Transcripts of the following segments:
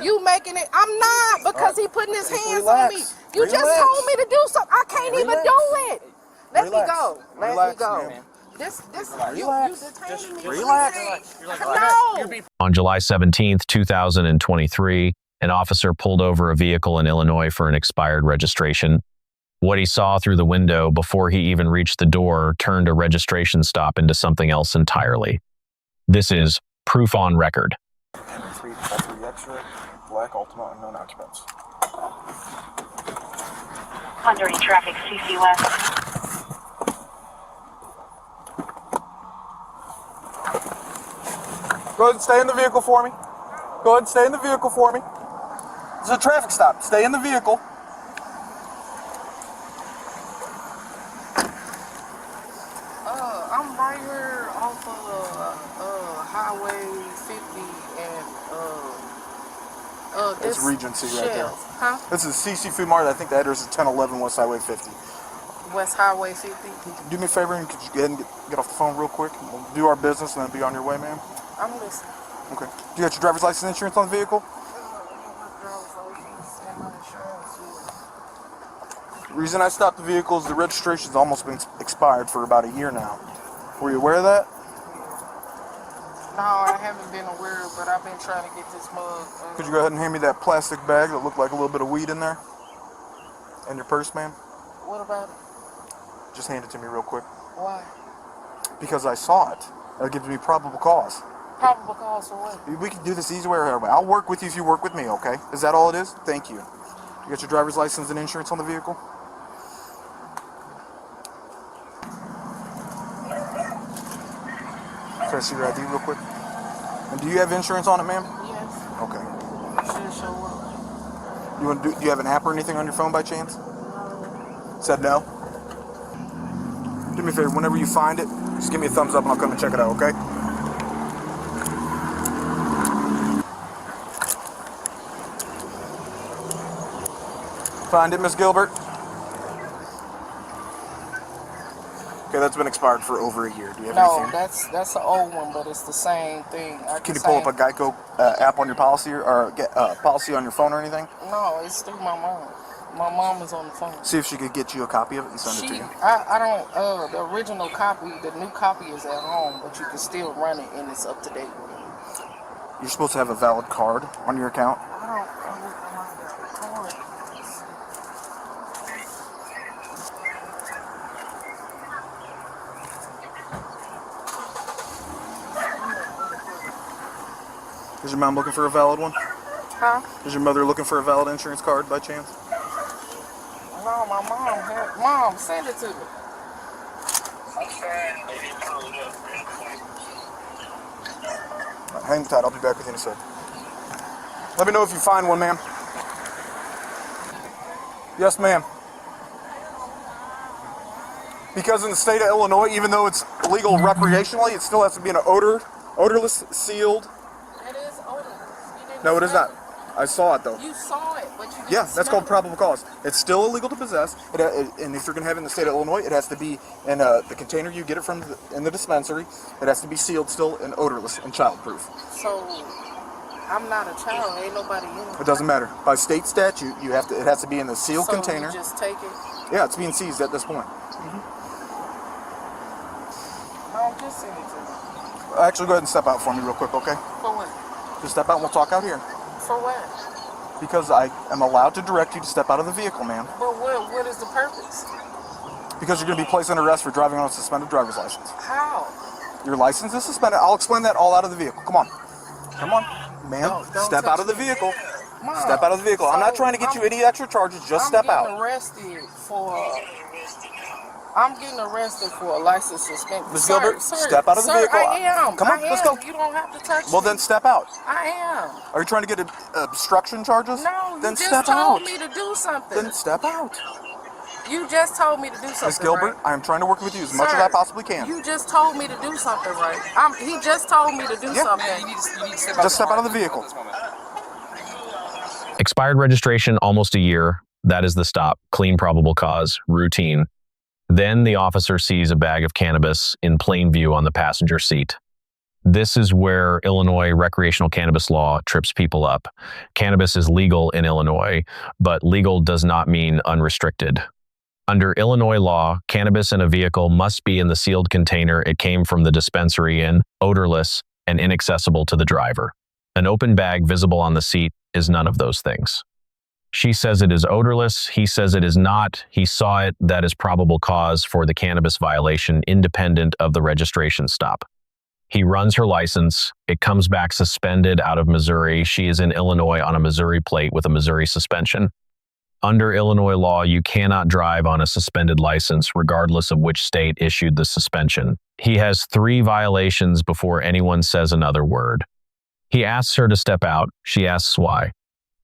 You making it? I'm not, because he putting his hands on me. You just told me to do something. I can't even do it. Let me go. Let me go. You detaining me. Relax. No. On July 17th, 2023, an officer pulled over a vehicle in Illinois for an expired registration. What he saw through the window before he even reached the door turned a registration stop into something else entirely. This is proof on record. Henry 3, all 3 X-ray, black Ultima, unknown occupants. Pondering traffic, CC West. Go ahead and stay in the vehicle for me. Go ahead and stay in the vehicle for me. This is a traffic stop. Stay in the vehicle. I'm right here off of Highway 50 and It's Regency right there. Huh? This is CC Food Mart. I think the address is 1011 West Highway 50. West Highway 50. Do me a favor and could you go ahead and get off the phone real quick? We'll do our business and then be on your way, ma'am. I'm listening. Okay. Do you got your driver's license and insurance on the vehicle? The reason I stopped the vehicle is the registration's almost been expired for about a year now. Were you aware of that? No, I haven't been aware, but I've been trying to get this mug. Could you go ahead and hand me that plastic bag that looked like a little bit of weed in there? In your purse, ma'am? What about it? Just hand it to me real quick. Why? Because I saw it. That gives me probable cause. Probable cause for what? We can do this easy way or hard way. I'll work with you if you work with me, okay? Is that all it is? Thank you. You got your driver's license and insurance on the vehicle? Can I see your ID real quick? And do you have insurance on it, ma'am? Yes. Okay. It should show up. Do you have an app or anything on your phone by chance? Said no? Do me a favor, whenever you find it, just give me a thumbs up and I'll come and check it out, okay? Find it, Miss Gilbert? Okay, that's been expired for over a year. Do you have anything? No, that's an old one, but it's the same thing. Can you pull up a Geico app on your policy or get policy on your phone or anything? No, it's through my mom. My mom is on the phone. See if she could get you a copy of it and send it to you. I don't, the original copy, the new copy is at home, but you can still run it and it's up to date. You're supposed to have a valid card on your account. Is your mom looking for a valid one? Huh? Is your mother looking for a valid insurance card by chance? No, my mom. Mom, send it to me. Right, hang tight. I'll be back with you in a sec. Let me know if you find one, ma'am. Yes, ma'am. Because in the state of Illinois, even though it's illegal recreationally, it still has to be an odorless, sealed. It is odorless. No, it is not. I saw it though. You saw it, but you didn't Yeah, that's called it. probable cause. It's still illegal to possess, and if you're going to have it in the state of Illinois, it has to be in the container you get it from in the dispensary. It has to be sealed still and odorless and childproof. So, I'm not a child. Ain't nobody in it. It doesn't matter. By state statute, you have to. It has to be in the sealed container. You just take it? Yeah, it's being seized at this point. No, just send it to me. Actually, go ahead and step out for me real quick, okay? For what? Just step out and we'll talk out here. For what? Because I am allowed to direct you to step out of the vehicle, ma'am. But what is the purpose? Because you're going to be placed under arrest for driving on a suspended driver's license. How? Your license is suspended. I'll explain that all out of the vehicle. Come on. Come on. Ma'am, Don't step out of the me. vehicle. Mom, Step out of the vehicle. I'm not trying to get you any extra charges. Just step out. I'm getting arrested for a license suspension. Ms. Gilbert, step out of the vehicle. I am. Come on, let's go. You don't have to touch me. Well, then step out. I am. Are you trying to get obstruction charges? No, then you step just told out. me to do something. Then step out. You just told me to do something. Ms. Gilbert, right? I am trying to work with you as much as I possibly can. You just told me to do something, right? He just told me to do something. You need to Just step out of the vehicle. Expired registration, almost a year. That is the stop. Clean probable cause. Routine. Then the officer sees a bag of cannabis in plain view on the passenger seat. This is where Illinois recreational cannabis law trips people up. Cannabis is legal in Illinois, but legal does not mean unrestricted. Under Illinois law, cannabis in a vehicle must be in the sealed container it came from the dispensary in, odorless, and inaccessible to the driver. An open bag visible on the seat is none of those things. She says it is odorless, he says it is not, he saw it, that is probable cause for the cannabis violation independent of the registration stop. He runs her license, it comes back suspended out of Missouri, she is in Illinois on a Missouri plate with a Missouri suspension. Under Illinois law, you cannot drive on a suspended license regardless of which state issued the suspension. He has 3 violations before anyone says another word. He asks her to step out, she asks why.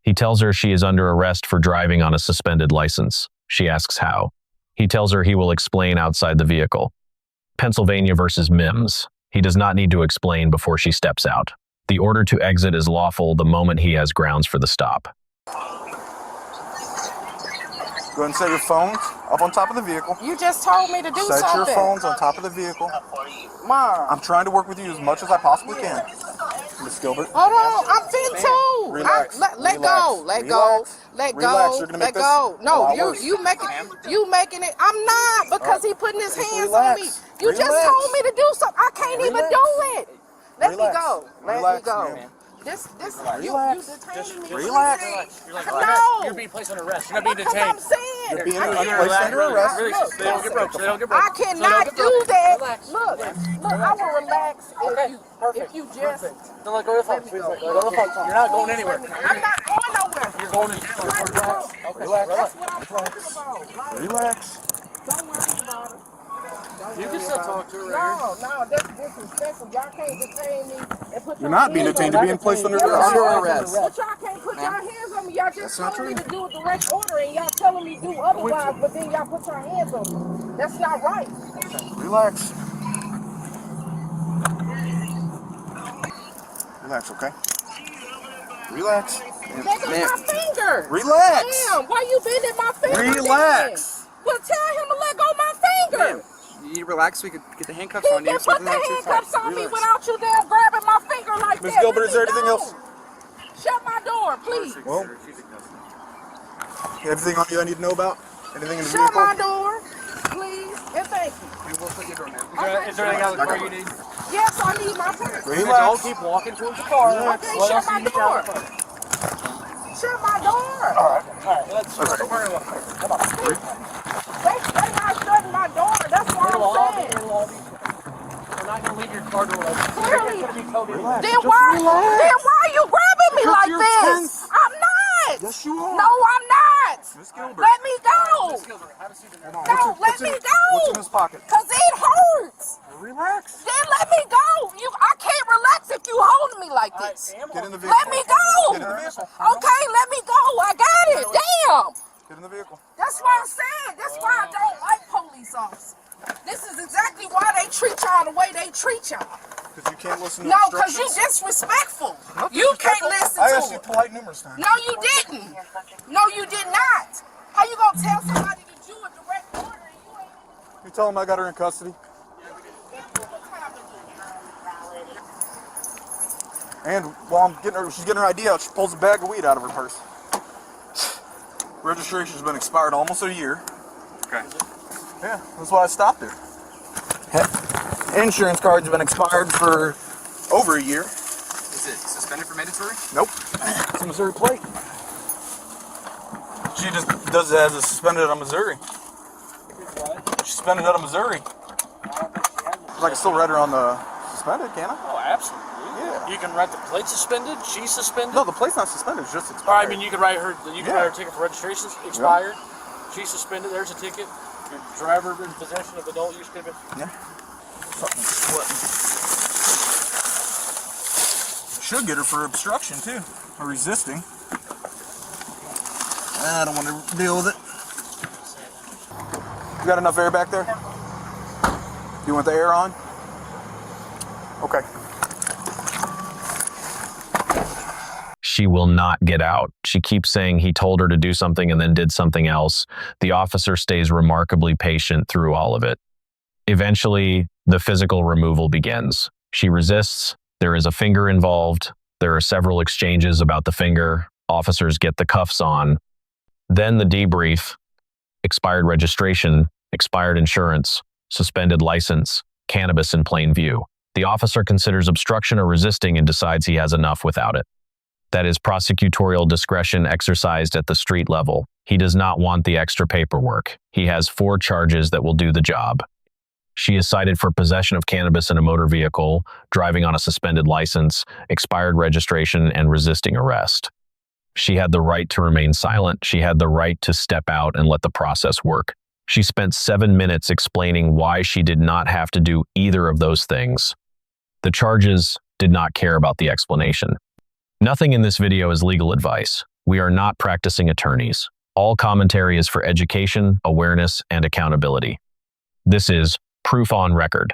He tells her she is under arrest for driving on a suspended license. She asks how. He tells her he will explain outside the vehicle. Pennsylvania versus Mims. He does not need to explain before she steps out. The order to exit is lawful the moment he has grounds for the stop. Go ahead and set your phones up on top of the vehicle. You just told me to do Set something. your phones on top of the vehicle. Mom. I'm trying to work with you as much as I possibly can. Miss Gilbert. Hold on, I'm fin too. Relax. Let go. Let go. Let go. You're gonna Let make go. this a No, lot you worse. you making it. I'm not because he putting his hands on me. relax. You just Relax. told me to do something. I can't even Relax. do it. Let me Relax. go. Let Relax, me go. ma'am. This Relax. you detaining me. Relax. You're like, No. You're being placed under arrest. You're not being Because I'm detained. saying You're being I can't placed relax. under arrest. Really, Look, so they don't get broke. So they don't get broke. I So they don't cannot get do broke. that. Relax. Look, I will relax if you just. Then let go of the phone. Please let go of the phone. You're not going anywhere. I'm not going nowhere. You're going in jail. Relax. That's what I'm talking about. Like, Relax. don't worry about it. You can still talk to her right No, that's disrespectful. Y'all can't detain me and put You're not being detained. You're being placed under arrest. But y'all can't put y'all hands on me. Y'all just not telling me true. to do a direct order and y'all telling me to do otherwise, but then y'all put your hands on me. That's not right. Relax. Relax, okay? Relax. Nigga, my finger. Relax. Damn, why you bending my finger? Relax. Then? Well, tell him to let go of my finger. You relax so we could get the handcuffs He on you. can so put the nothing too handcuffs tight. on me Relax. without you there grabbing my finger like Miss that. Gilbert, Let is there me anything go. else? Shut my door, please. Well, everything on you I need to know about? Anything in the Shut vehicle? my door, please, and thank you. We will put your door now. Okay, Is there anything else car you need? yes, I need my purse. Don't Relax. keep walking towards the car. Okay, shut my door. Shut my door. Alright, let's go. Come on. They not shutting my door. That's what I'm saying. We're not going to leave your car door open. Clearly. It's going to be totally Then why are you grabbing me Because like you're this? tense. I'm not. Yes, you are. No, I'm not. Miss Gilbert. Let me go. No, let me What's in go. his pocket? Cause it hurts. Relax. Then let me go. I can't relax if you holding me like this. Get in the vehicle. Let me go. Get in the vehicle. Okay, let me go. I got it. Damn. Get in the vehicle. That's what I'm saying. That's why I don't like police officers. This is exactly why they treat y'all the way they treat y'all. Because you can't listen to No, because you instructions. disrespectful. Not You can't listen I asked to you it. polite numerous times. No, you didn't. No, you did not. How you gonna tell somebody to do a direct order and you ain't You tell him I got her in custody. And while she's getting her ID out, she pulls a bag of weed out of her purse. Registration's been expired almost a year. Okay. Yeah, that's why I stopped her. Insurance card's been expired for over a year. Is it suspended for mandatory? Nope. It's a Missouri plate. She just does it as a suspended out of Missouri. She's suspended out of Missouri. I can still write her on the suspended, can I? Oh, absolutely. Yeah. You can write the plate suspended. She's suspended. No, the plate's not suspended. It's just Or, expired. I mean, you can write her. You can Yeah. write her ticket for registration expired. She's suspended. There's a ticket. Your driver in possession of adult use cannabis. Yeah. Something's sweating. Should get her for obstruction too, or resisting. I don't want to deal with it. You got enough air back there? You want the air on? Okay. She will not get out. She keeps saying he told her to do something and then did something else. The officer stays remarkably patient through all of it. Eventually, the physical removal begins. She resists. There is a finger involved. There are several exchanges about the finger. Officers get the cuffs on. Then the debrief, expired registration, expired insurance, suspended license, cannabis in plain view. The officer considers obstruction or resisting and decides he has enough without it. That is prosecutorial discretion exercised at the street level. He does not want the extra paperwork. He has 4 charges that will do the job. She is cited for possession of cannabis in a motor vehicle, driving on a suspended license, expired registration, and resisting arrest. She had the right to remain silent. She had the right to step out and let the process work. She spent 7 minutes explaining why she did not have to do either of those things. The charges did not care about the explanation. Nothing in this video is legal advice. We are not practicing attorneys. All commentary is for education, awareness, and accountability. This is proof on record.